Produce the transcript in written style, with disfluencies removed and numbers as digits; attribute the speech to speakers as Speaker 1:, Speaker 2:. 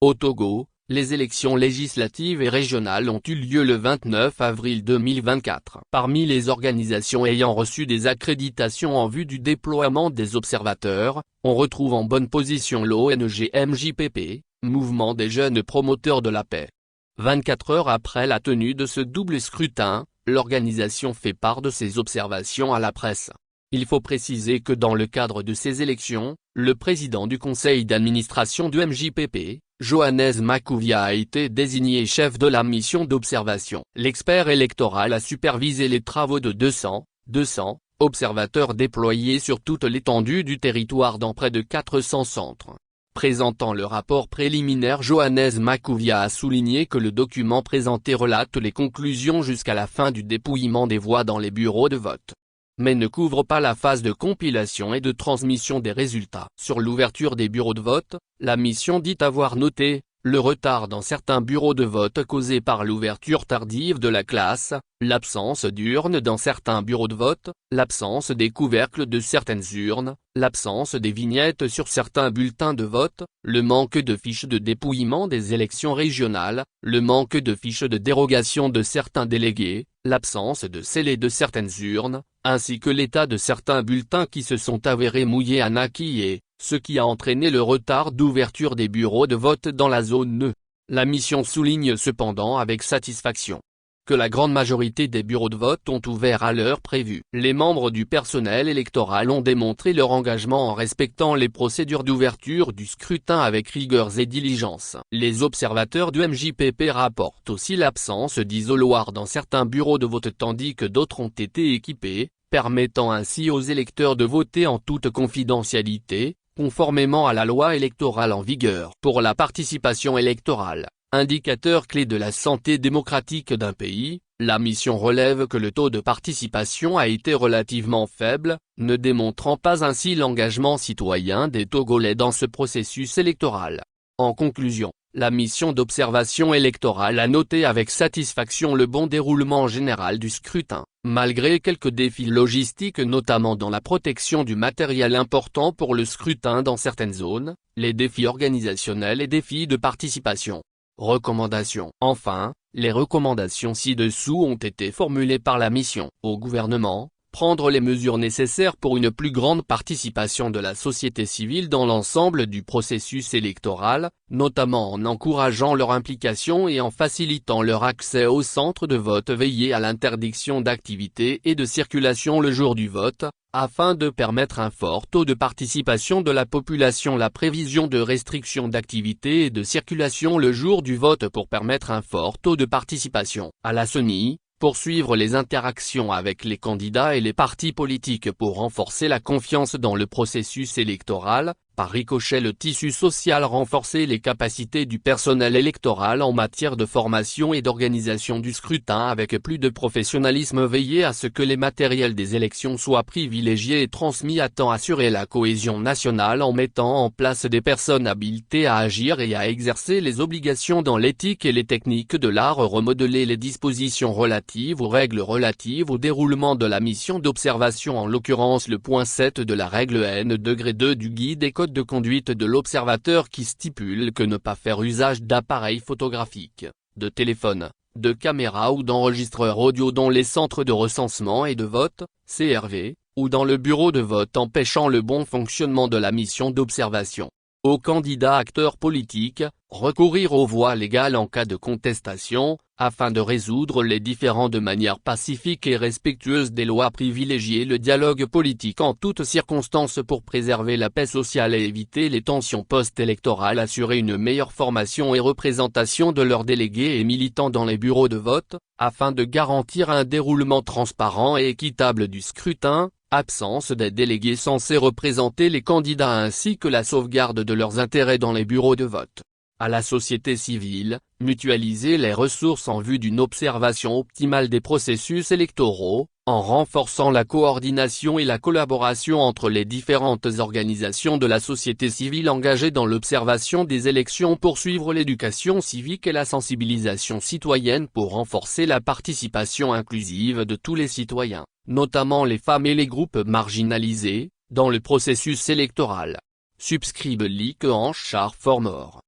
Speaker 1: Au Togo, les élections législatives et régionales ont eu lieu le 29 avril 2024. Parmi les organisations ayant reçu des accréditations en vue du déploiement des observateurs, on retrouve en bonne position l'ONG MJPP, Mouvement des jeunes promoteurs de la paix. 24 heures après la tenue de ce double scrutin, l'organisation fait part de ses observations à la presse. Il faut préciser que dans le cadre de ces élections, le président du conseil d'administration du MJPP, Johannes Makouvia, a été désigné chef de la mission d'observation. L'expert électoral a supervisé les travaux de 200 observateurs déployés sur toute l'étendue du territoire dans près de 400 centres. Présentant le rapport préliminaire, Johannes Makouvia a souligné que le document présenté relate les conclusions jusqu'à la fin du dépouillement des voix dans les bureaux de vote, mais ne couvre pas la phase de compilation et de transmission des résultats. Sur l'ouverture des bureaux de vote, la mission dit avoir noté le retard dans certains bureaux de vote causé par l'ouverture tardive de la classe, l'absence d'urnes dans certains bureaux de vote, l'absence des couvercles de certaines urnes, l'absence des vignettes sur certains bulletins de vote, le manque de fiches de dépouillement des élections régionales, le manque de fiches de dérogation de certains délégués, l'absence de scellés de certaines urnes, ainsi que l'état de certains bulletins qui se sont avérés mouillés à naquiller, ce qui a entraîné le retard d'ouverture des bureaux de vote dans la zone E. La mission souligne cependant avec satisfaction que la grande majorité des bureaux de vote ont ouvert à l'heure prévue. Les membres du personnel électoral ont démontré leur engagement en respectant les procédures d'ouverture du scrutin avec rigueur et diligence. Les observateurs du MJPP rapportent aussi l'absence d'isoloirs dans certains bureaux de vote tandis que d'autres ont été équipés, permettant ainsi aux électeurs de voter en toute confidentialité, conformément à la loi électorale en vigueur. Pour la participation électorale, indicateur clé de la santé démocratique d'un pays, la mission relève que le taux de participation a été relativement faible, ne démontrant pas ainsi l'engagement citoyen des Togolais dans ce processus électoral. En conclusion, la mission d'observation électorale a noté avec satisfaction le bon déroulement général du scrutin, malgré quelques défis logistiques notamment dans la protection du matériel important pour le scrutin dans certaines zones, les défis organisationnels et défis de participation. Recommandations. Enfin, les recommandations ci-dessous ont été formulées par la mission au gouvernement. Prendre les mesures nécessaires pour une plus grande participation de la société civile dans l'ensemble du processus électoral, notamment en encourageant leur implication et en facilitant leur accès aux centres de vote. Veiller à l'interdiction d'activité et de circulation le jour du vote, afin de permettre un fort taux de participation de la population. La prévision de restriction d'activité et de circulation le jour du vote pour permettre un fort taux de participation. À la CENI, poursuivre les interactions avec les candidats et les partis politiques pour renforcer la confiance dans le processus électoral, par ricochet le tissu social. Renforcer les capacités du personnel électoral en matière de formation et d'organisation du scrutin avec plus de professionnalisme. Veiller à ce que les matériels des élections soient privilégiés et transmis à temps. Assurer la cohésion nationale en mettant en place des personnes habilitées à agir et à exercer les obligations dans l'éthique et les techniques de l'art. Remodeler les dispositions relatives aux règles relatives au déroulement de la mission d'observation, en l'occurrence le point 7 de la règle N-2 du guide et code de conduite de l'observateur qui stipule que ne pas faire usage d'appareils photographiques, de téléphones, de caméras ou d'enregistreurs audio dans les centres de recensement et de vote, CRV, ou dans le bureau de vote, empêchant le bon fonctionnement de la mission d'observation. Aux candidats acteurs politiques, recourir aux voies légales en cas de contestation, afin de résoudre les différends de manière pacifique et respectueuse des lois. Privilégier le dialogue politique en toutes circonstances pour préserver la paix sociale et éviter les tensions post-électorales. Assurer une meilleure formation et représentation de leurs délégués et militants dans les bureaux de vote, afin de garantir un déroulement transparent et équitable du scrutin. Absence des délégués censés représenter les candidats ainsi que la sauvegarde de leurs intérêts dans les bureaux de vote. À la société civile, mutualiser les ressources en vue d'une observation optimale des processus électoraux, en renforçant la coordination et la collaboration entre les différentes organisations de la société civile engagées dans l'observation des élections. Poursuivre l'éducation civique et la sensibilisation citoyenne pour renforcer la participation inclusive de tous les citoyens, notamment les femmes et les groupes marginalisés, dans le processus électoral. Subscribe Ligue en char for more.